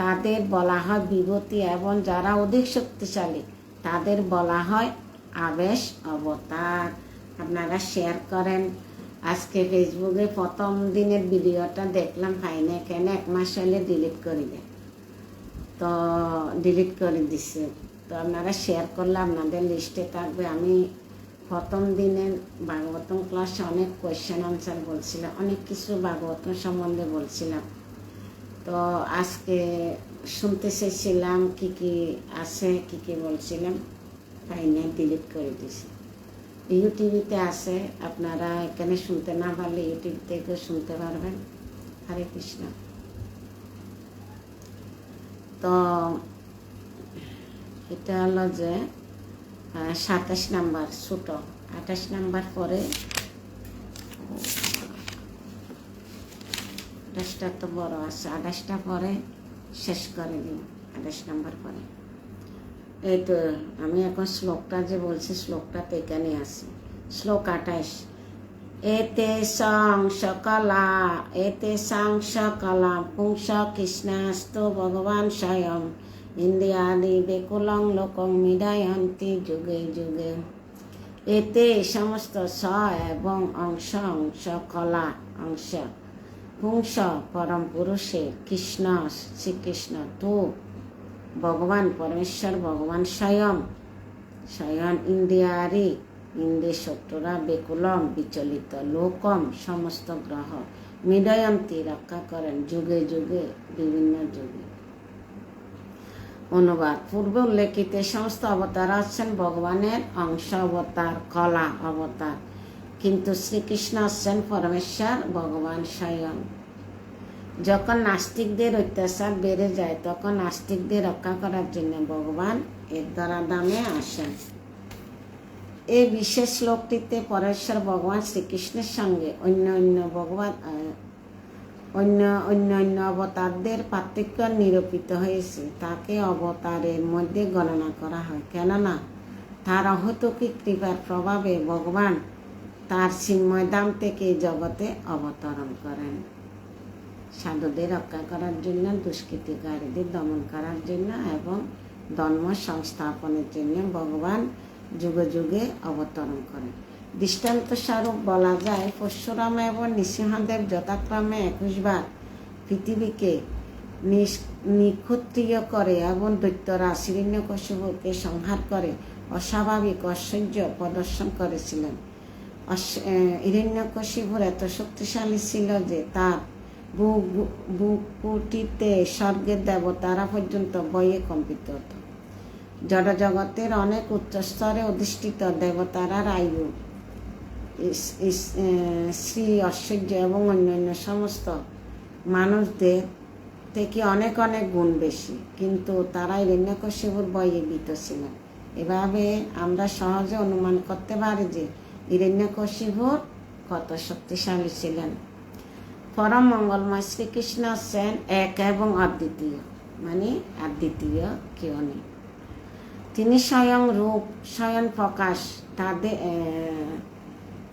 তাদের বলা হয় বিভূতি, এবং যারা অধিক শক্তিশালী তাদের বলা হয় আবেশ অবতার। আপনারা শেয়ার করেন। আজকে ফেসবুকে প্রথম দিনের ভিডিওটা দেখলাম, পাই না কেন, 1 মাস হলে ডিলিট করে দেয়, তো ডিলিট করে দিচ্ছে। তো আপনারা শেয়ার করলে আপনাদের লিস্টে থাকবে। আমি প্রথম দিনের ভাগবতম ক্লাসে অনেক কোয়েশ্চেন আনসার বলছিলাম, অনেক কিছু ভাগবতম সম্বন্ধে বলছিলাম। তো আজকে শুনতে চেয়েছিলাম কী কী আছে, কী কী বলছিলাম, তাই নিয়ে ডিলিট করে দিয়েছি। ইউটিউবেতে আছে, আপনারা এখানে শুনতে না পারলে ইউটিউব থেকে শুনতে পারবেন। হরে কৃষ্ণ। তো এটা হলো যে 27 নাম্বার ছোট, 28 নাম্বার পরে, 28টা তো বড় আছে, 28টা পরে শেষ করে দিই, 28 নাম্বার পরে। এই তো আমি এখন শ্লোকটা যে বলছি, শ্লোকটা তো এখানে আছে। শ্লোক 28। এতে সকলা পুংস কৃষ্ণাস্তু ভগবান স্বয়ং ইন্দ্রিয়াদি বেকুলং লোকং মিডায়ন্তি যুগে যুগে। এতে সমস্ত স এবং অংশ কলা অংশ পুংস পরম পুরুষের কৃষ্ণ শ্রীকৃষ্ণ তো ভগবান পরমেশ্বর ভগবান স্বয়ং ইন্দ্রিয়ারি ইন্দ্রিয় শত্রুরা বেকুলম বিচলিত লোকম সমস্ত গ্রহ মিডয়ন্তী রক্ষা করেন যুগে যুগে বিভিন্ন যুগে। অনুবাদ। পূর্বে উল্লেখিত সমস্ত অবতার হচ্ছেন ভগবানের অংশ অবতার, কলা অবতার, কিন্তু শ্রীকৃষ্ণ হচ্ছেন পরমেশ্বর ভগবান স্বয়ং। যখন নাস্তিকদের অত্যাচার বেড়ে যায় তখন নাস্তিকদের রক্ষা করার জন্য ভগবান এর দ্বারা দামে আসেন। এই বিশেষ শ্লোকটিতে পরমেশ্বর ভগবান শ্রীকৃষ্ণের সঙ্গে অন্য অবতারদের পার্থক্য নিরূপিত হয়েছে। তাকে অবতারের মধ্যে গণনা করা হয়, কেননা তার অহৈতুকী কৃপার প্রভাবে ভগবান তার চিন্ময় ধাম থেকে জগতে অবতরণ করেন সাধুদের রক্ষা করার জন্য, দুষ্কৃতিকারীদের দমন করার জন্য এবং ধর্ম সংস্থাপনের জন্য ভগবান যুগে যুগে অবতরণ করেন। দৃষ্টান্ত স্বরূপ বলা যায়, পরশুরাম এবং নৃসিংহদেব যথাক্রমে 21 বার পৃথিবীকে নিক্ষত্রিয় করে এবং দৈত্যরা হিরণ্যকশিপুকে সংহার করে অস্বাভাবিক ঐশ্বর্য প্রদর্শন করেছিলেন। হিরণ্যকশিপুর এত শক্তিশালী ছিল যে তার বুকুটিতে স্বর্গের দেবতারা পর্যন্ত ভয়ে কম্পিত হতো। জড় জগতের অনেক উচ্চস্তরে অধিষ্ঠিত দেবতারা আয়ু, শ্রী, ঐশ্বর্য এবং অন্যান্য সমস্ত মানুষদের থেকে অনেক অনেক গুণ বেশি, কিন্তু তারা হিরণ্যকশিপুর ভয়ে ভীত ছিলেন। এভাবে আমরা সহজে অনুমান করতে পারি যে হিরণ্যকশিপুর কত শক্তিশালী ছিলেন। পরম মঙ্গলময় শ্রীকৃষ্ণ হচ্ছেন এক এবং অদ্বিতীয়, মানে আর দ্বিতীয় কেউ নেই। তিনি স্বয়ং রূপ, স্বয়ং প্রকাশ,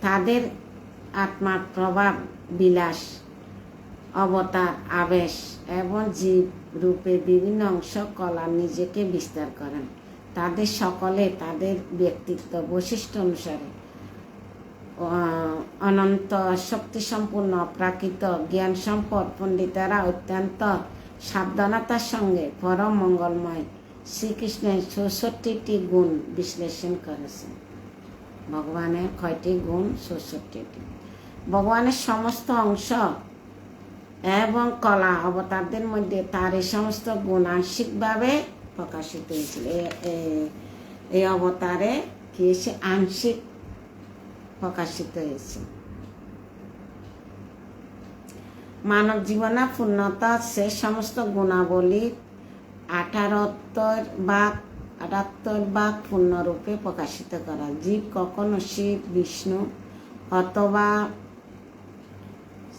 তাদের আত্মার প্রভাব, বিলাস, অবতার, আবেশ এবং জীব রূপে বিভিন্ন অংশ কলা নিজেকে বিস্তার করেন। তাদের সকলে তাদের ব্যক্তিত্ব বৈশিষ্ট্য অনুসারে অনন্ত শক্তিসম্পন্ন প্রাকৃত জ্ঞান সম্পদ পণ্ডিতেরা অত্যন্ত সাবধানতার সঙ্গে পরম মঙ্গলময় শ্রীকৃষ্ণের 64টি গুণ বিশ্লেষণ করেছেন। ভগবানের কয়টি গুণ? 64টি। ভগবানের সমস্ত অংশ এবং কলা অবতারদের মধ্যে তার এই সমস্ত গুণ আংশিকভাবে প্রকাশিত হয়েছিল। এই অবতারে কি হয়েছে? আংশিক প্রকাশিত হয়েছে। মানব জীবনে পূর্ণতা সে সমস্ত গুণাবলী 78 ভাগ পূর্ণরূপে প্রকাশিত করা। জীব কখনো শিব, বিষ্ণু অথবা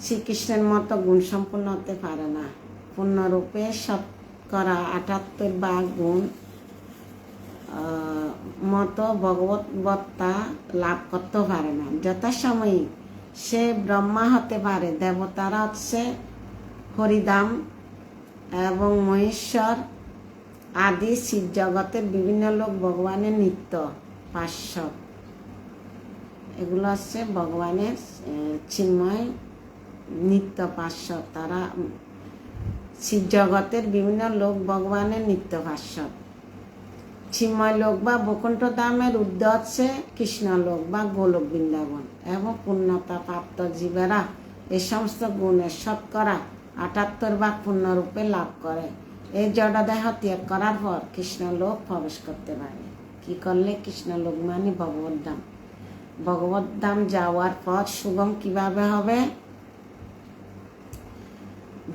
শ্রীকৃষ্ণের মতো গুণ সম্পন্ন হতে পারে না। পূর্ণরূপে শতকরা 78 ভাগ গুণ মতো ভগবৎতা লাভ করতে পারে না। যথাসময়ে সে ব্রহ্মা হতে পারে, দেবতারা হচ্ছে হরিধাম এবং মহেশ্বর আদি শিব জগতের বিভিন্ন লোক ভগবানের নিত্য পার্শ্বদ। এগুলো হচ্ছে ভগবানের চিন্ময় নিত্য পার্শ্বদ। তারা শিব জগতের বিভিন্ন লোক ভগবানের নিত্য পার্শ্বদ। চিন্ময়লোক বা বৈকুণ্ঠ ধামের উদ্দেশ্যে কৃষ্ণলোক বা গোলক বৃন্দাবন এবং পূর্ণতা প্রাপ্ত জীবেরা এই সমস্ত গুণের শতকরা 78 পূর্ণরূপে লাভ করে। এই জড়দেহ ত্যাগ করার পর কৃষ্ণলোক প্রবেশ করতে পারে। কি করলে? কৃষ্ণলোক মানে ভগবত ধাম। ভগবত ধাম যাওয়ার পথ সুগম কিভাবে হবে?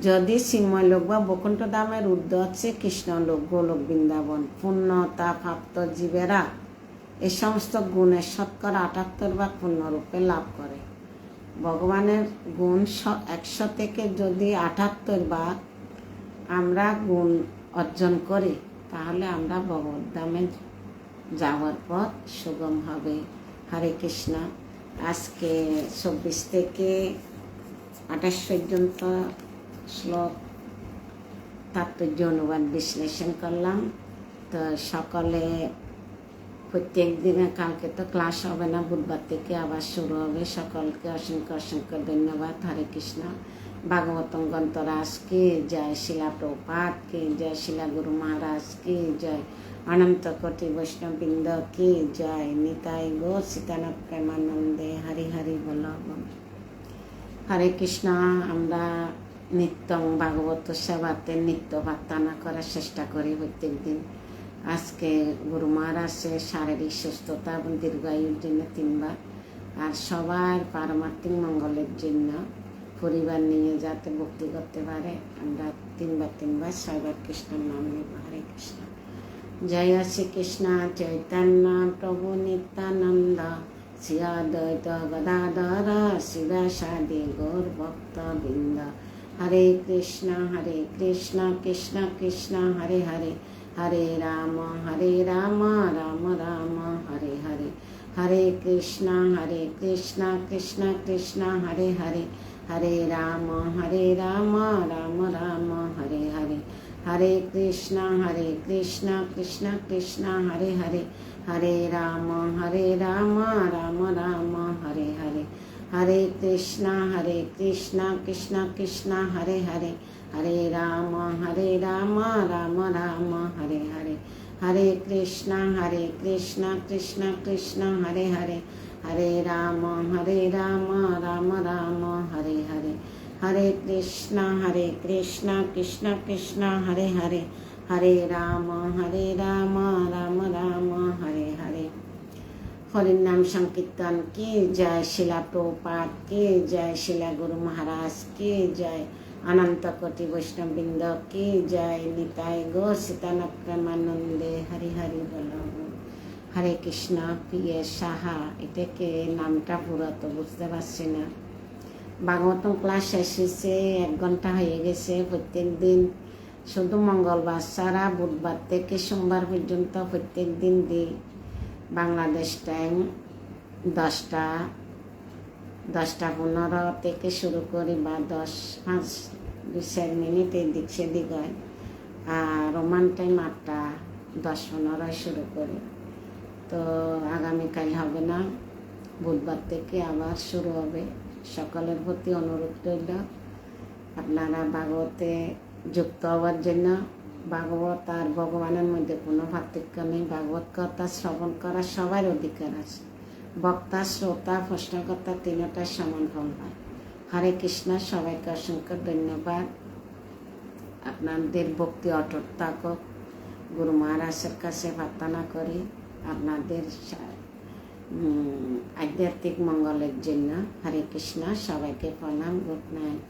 যদি চিন্ময়লোক বা বৈকুণ্ঠ ধামের উদ্দেশ্যে কৃষ্ণলোক গোলক বৃন্দাবন পূর্ণতা প্রাপ্ত জীবেরা এই সমস্ত গুণের শতকরা 78 পূর্ণরূপে লাভ করে। ভগবানের গুণ 100 থেকে যদি 78 আমরা গুণ অর্জন করি তাহলে আমরা ভগবত ধামে যাওয়ার পথ সুগম হবে। হরে কৃষ্ণ। আজকে 24 থেকে 28 পর্যন্ত শ্লোক তাৎপর্য অনুবাদ বিশ্লেষণ করলাম। তো সকলে প্রত্যেক দিনে, কালকে তো ক্লাস হবে না, বুধবার থেকে আবার শুরু হবে। সকলকে অসংখ্য অসংখ্য ধন্যবাদ। হরে কৃষ্ণ। ভাগবতম গ্রন্থরাজ কি জয়, শিলা প্রভুপাদ কি জয়, শিলা গুরু মহারাজ কি জয়, অনন্ত কোটি বৈষ্ণববৃন্দ কি জয়, নিতাই গো সীতানাথ প্রেমানন্দে। হরি হরি বল। হরে কৃষ্ণ। আমরা নিত্যং ভাগবত সেবাতে নিত্য প্রার্থনা করার চেষ্টা করি প্রত্যেক দিন। আজকে গুরু মহারাজের শারীরিক সুস্থতা এবং দীর্ঘায়ুর জন্য 3 বার, আর সবার পারমার্থিক মঙ্গলের জন্য পরিবার নিয়ে যাতে ভক্তি করতে পারে আমরা 3 বার 6 বার কৃষ্ণের নাম নেব। হরে কৃষ্ণ। জয় শ্রীকৃষ্ণ চৈতন্য প্রভু নিত্যানন্দ, শ্রী অদ্বৈত গদাধর শিবাসাদি গৌর ভক্ত বৃন্দ। হরে কৃষ্ণ কৃষ্ণ কৃষ্ণ হরে হরে, হরে রাম রাম রাম হরে হরে। হরে কৃষ্ণ কৃষ্ণ কৃষ্ণ হরে হরে, হরে রাম রাম রাম হরে হরে। হরে কৃষ্ণ কৃষ্ণ কৃষ্ণ হরে হরে, হরে রাম রাম রাম হরে হরে। হরে কৃষ্ণ কৃষ্ণ কৃষ্ণ হরে হরে, হরে রাম রাম রাম হরে হরে। হরে কৃষ্ণ কৃষ্ণ কৃষ্ণ হরে হরে, হরে রাম রাম রাম হরে হরে। হরে কৃষ্ণ কৃষ্ণ কৃষ্ণ হরে হরে, হরে রাম রাম রাম হরে হরে। হরির নাম সংকীর্তন কি জয়, শিলা প্রভুপাদ কি জয়, শিলা গুরু মহারাজ কি জয়, অনন্ত কোটি বৈষ্ণববৃন্দ কি জয়, নিতাই গো সীতানাথ প্রেমানন্দে। হরি হরি বল। হরে কৃষ্ণ। প্রিয় সাহা, এটাকে নামটা পুরো তো বুঝতে পারছি না। ভাগবতম ক্লাস এসেছে 1 ঘন্টা হয়ে গেছে। প্রত্যেক দিন শুধু মঙ্গলবার ছাড়া বুধবার থেকে সোমবার পর্যন্ত প্রত্যেক দিন দিই। বাংলাদেশ টাইম 10:15 থেকে শুরু করি, বা 10-5-2 মিনিট এদিক সেদিক হয়। আর রোমান টাইম 8:10-15 শুরু করি। তো আগামীকাল হবে না, বুধবার থেকে আবার শুরু হবে। সকলের প্রতি অনুরোধ রইল আপনারা ভাগবতে যুক্ত হওয়ার জন্য। ভাগবত আর ভগবানের মধ্যে কোনো পার্থক্য নেই। ভাগবত কথা শ্রবণ করার সবার অধিকার আছে। বক্তা, শ্রোতা, প্রশ্নকর্তা তিনটার সমান ফল হয়। হরে কৃষ্ণ। সবাইকে অসংখ্য ধন্যবাদ। আপনাদের ভক্তি অটুট থাকুক, গুরু মহারাজের কাছে প্রার্থনা করি আপনাদের আধ্যাত্মিক মঙ্গলের জন্য। হরে কৃষ্ণ। সবাইকে প্রণাম। Good night.